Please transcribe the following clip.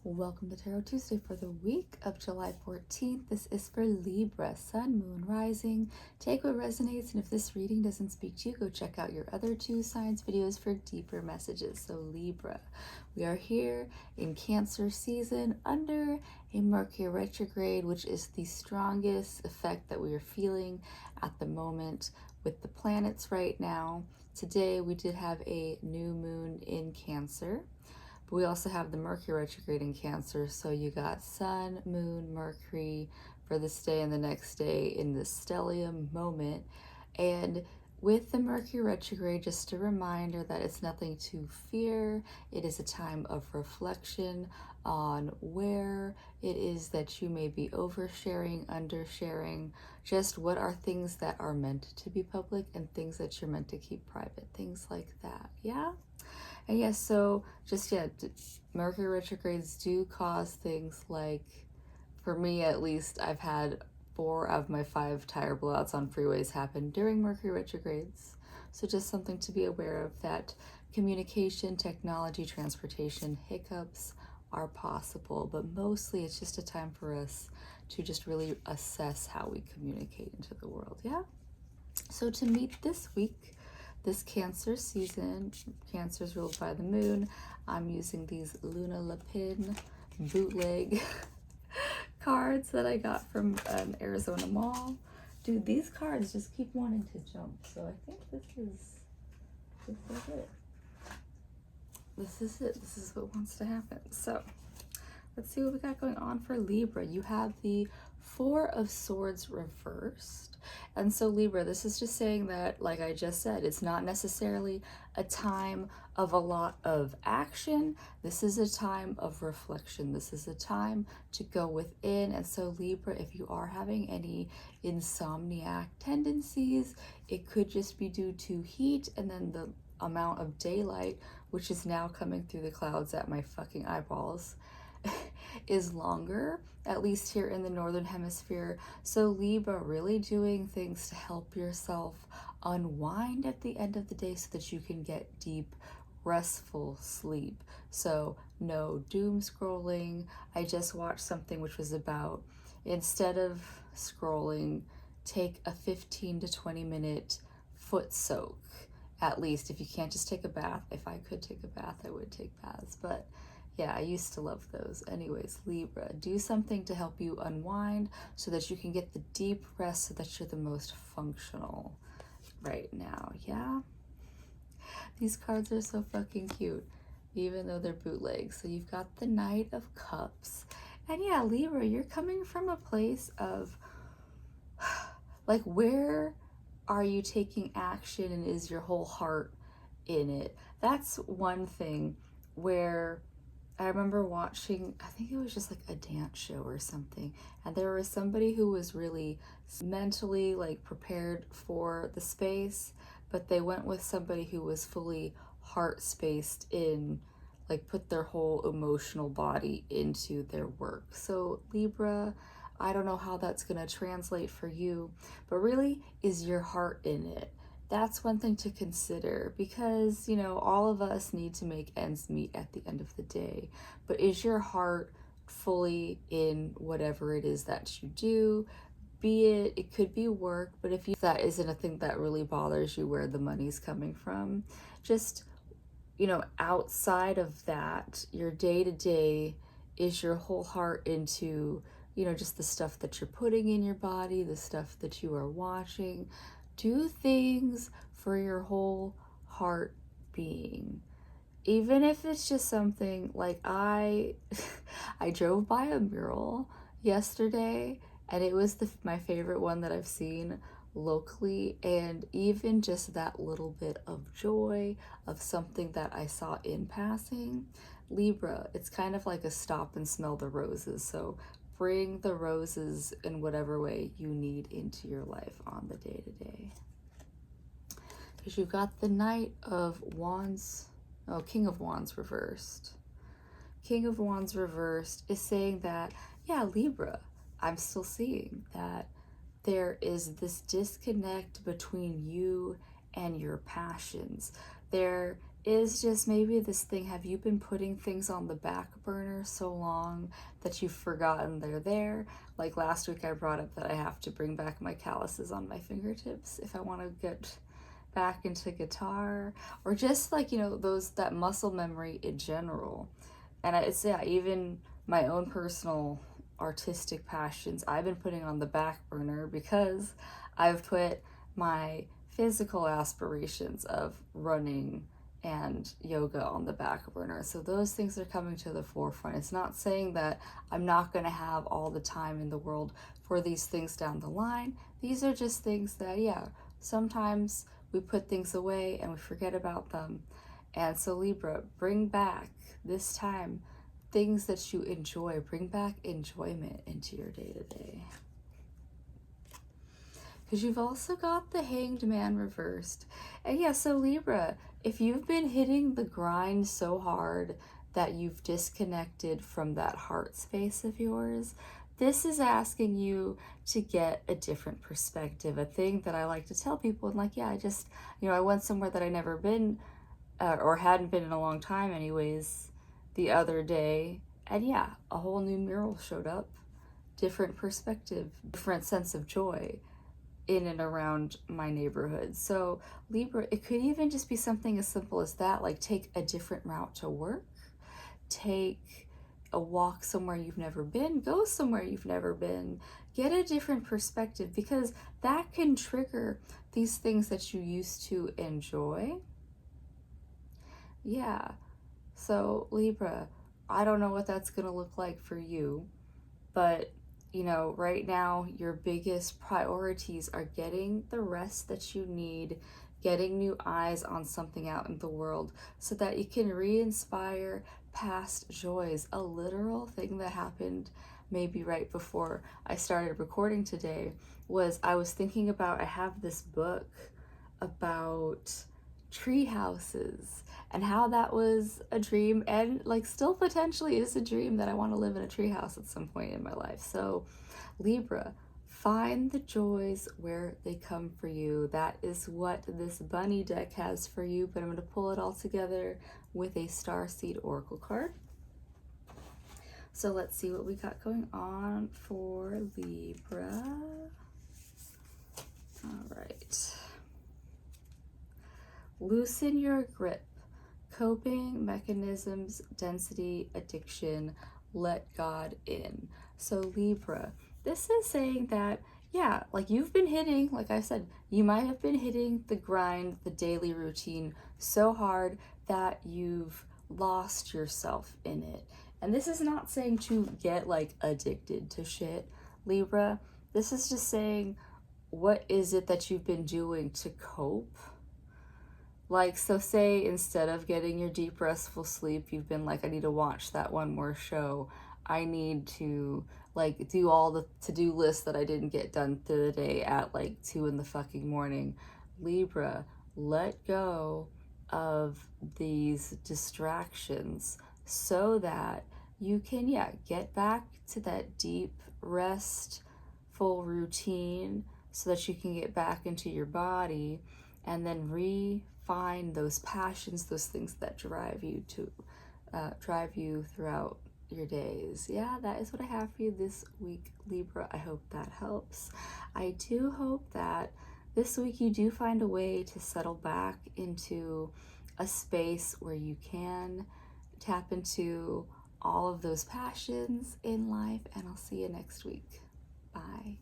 Welcome to Tarot Tuesday for the week of July 14th. This is for Libra, Sun, Moon, Rising. Take what resonates, and if this reading doesn't speak to you, go check out your other two signs videos for deeper messages. So Libra, we are here in Cancer season under a Mercury retrograde, which is the strongest effect that we are feeling at the moment with the planets right now. Today we did have a new moon in Cancer. But we also have the Mercury retrograde in Cancer, so you got Sun, Moon, Mercury for this day and the next day in the stellium moment. And with the Mercury retrograde, just a reminder that it's nothing to fear. It is a time of reflection on where it is that you may be oversharing, undersharing, just what are things that are meant to be public and things that you're meant to keep private, things like that, yeah? And yes, so just, Mercury retrogrades do cause things like, for me at least, I've had 4 of my 5 tire blowouts on freeways happen during Mercury retrogrades. So just something to be aware of, that communication, technology, transportation hiccups are possible, but mostly it's just a time for us to just really assess how we communicate into the world, yeah? So to meet this week, this Cancer season, Cancer is ruled by the moon. I'm using these Lunalapin bootleg cards that I got from an Arizona mall. Dude, these cards just keep wanting to jump. So I think this is it. This is it. This is what wants to happen. So let's see what we got going on for Libra. You have the 4 of Swords reversed. And so Libra, this is just saying that, like I just said, it's not necessarily a time of a lot of action. This is a time of reflection. This is a time to go within. And so Libra, if you are having any insomniac tendencies, it could just be due to heat and then the amount of daylight, which is now coming through the clouds at my fucking eyeballs, is longer, at least here in the northern hemisphere. So Libra, really doing things to help yourself unwind at the end of the day so that you can get deep, restful sleep. So no doom scrolling. I just watched something which was about, instead of scrolling, take a 15 to 20 minute foot soak. At least, if you can't just take a bath. If I could take a bath, I would take baths, but yeah, I used to love those. Anyways, Libra, do something to help you unwind so that you can get the deep rest so that you're the most functional right now, yeah? These cards are so fucking cute, even though they're bootleg. So you've got the Knight of Cups. And yeah, Libra, you're coming from a place of, like, where are you taking action and is your whole heart in it? That's one thing where I remember watching, I think it was just like a dance show or something, and there was somebody who was really mentally like prepared for the space, but they went with somebody who was fully heart spaced in, like put their whole emotional body into their work. So Libra, I don't know how that's going to translate for you, but really, is your heart in it? That's one thing to consider, because, you know, all of us need to make ends meet at the end of the day. But is your heart fully in whatever it is that you do? Be it could be work, but if that isn't a thing that really bothers you, where the money's coming from, just, you know, outside of that, your day-to-day, is your whole heart into, you know, just the stuff that you're putting in your body, the stuff that you are watching. Do things for your whole heart being. Even if it's just something like I drove by a mural yesterday, and it was my favorite one that I've seen locally, and even just that little bit of joy of something that I saw in passing. Libra, it's kind of like a stop and smell the roses. So bring the roses in whatever way you need into your life on the day-to-day. Because you've got the Knight of Wands, King of Wands reversed. King of Wands reversed is saying that, yeah, Libra, I'm still seeing that there is this disconnect between you and your passions. There is just maybe this thing, have you been putting things on the back burner so long that you've forgotten they're there? Like last week I brought up that I have to bring back my calluses on my fingertips if I want to get back into guitar, or just like, you know, that muscle memory in general. And it's, yeah, even my own personal artistic passions I've been putting on the back burner because I've put my physical aspirations of running and yoga on the back burner. So those things are coming to the forefront. It's not saying that I'm not going to have all the time in the world for these things down the line. These are just things that, yeah, sometimes we put things away and we forget about them. And so Libra, bring back this time things that you enjoy. Bring back enjoyment into your day-to-day. Because you've also got the Hanged Man reversed. And yeah, so Libra, if you've been hitting the grind so hard that you've disconnected from that heart space of yours, this is asking you to get a different perspective. A thing that I like to tell people, and like, yeah, I just, you know, I went somewhere that I never been, or hadn't been in a long time anyways, the other day, and yeah, a whole new mural showed up. Different perspective, different sense of joy in and around my neighborhood. So Libra, it could even just be something as simple as that, like take a different route to work, take a walk somewhere you've never been, go somewhere you've never been, get a different perspective, because that can trigger these things that you used to enjoy. Yeah, so Libra, I don't know what that's gonna look like for you, but you know, right now, your biggest priorities are getting the rest that you need, getting new eyes on something out in the world so that you can re-inspire past joys. A literal thing that happened maybe right before I started recording today was I was thinking about, I have this book about tree houses and how that was a dream, and like still potentially is a dream, that I want to live in a tree house at some point in my life. So Libra, find the joys where they come for you. That is what this bunny deck has for you, but I'm going to pull it all together with a Starseed Oracle card. So let's see what we got going on for Libra. All right. Loosen your grip. Coping mechanisms, density, addiction, let God in. So Libra, this is saying that, yeah, like you've been hitting, like I said, you might have been hitting the grind, the daily routine so hard that you've lost yourself in it. And this is not saying to get like addicted to shit, Libra. This is just saying, what is it that you've been doing to cope? Like, so say instead of getting your deep restful sleep, you've been like, I need to watch that one more show. I need to like do all the to-do lists that I didn't get done through the day at like 2 in the fucking morning. Libra, let go of these distractions so that you can, yeah, get back to that deep restful routine so that you can get back into your body and then find those passions, those things that drive you throughout your days. Yeah, that is what I have for you this week, Libra. I hope that helps. I do hope that this week you do find a way to settle back into a space where you can tap into all of those passions in life, and I'll see you next week. Bye.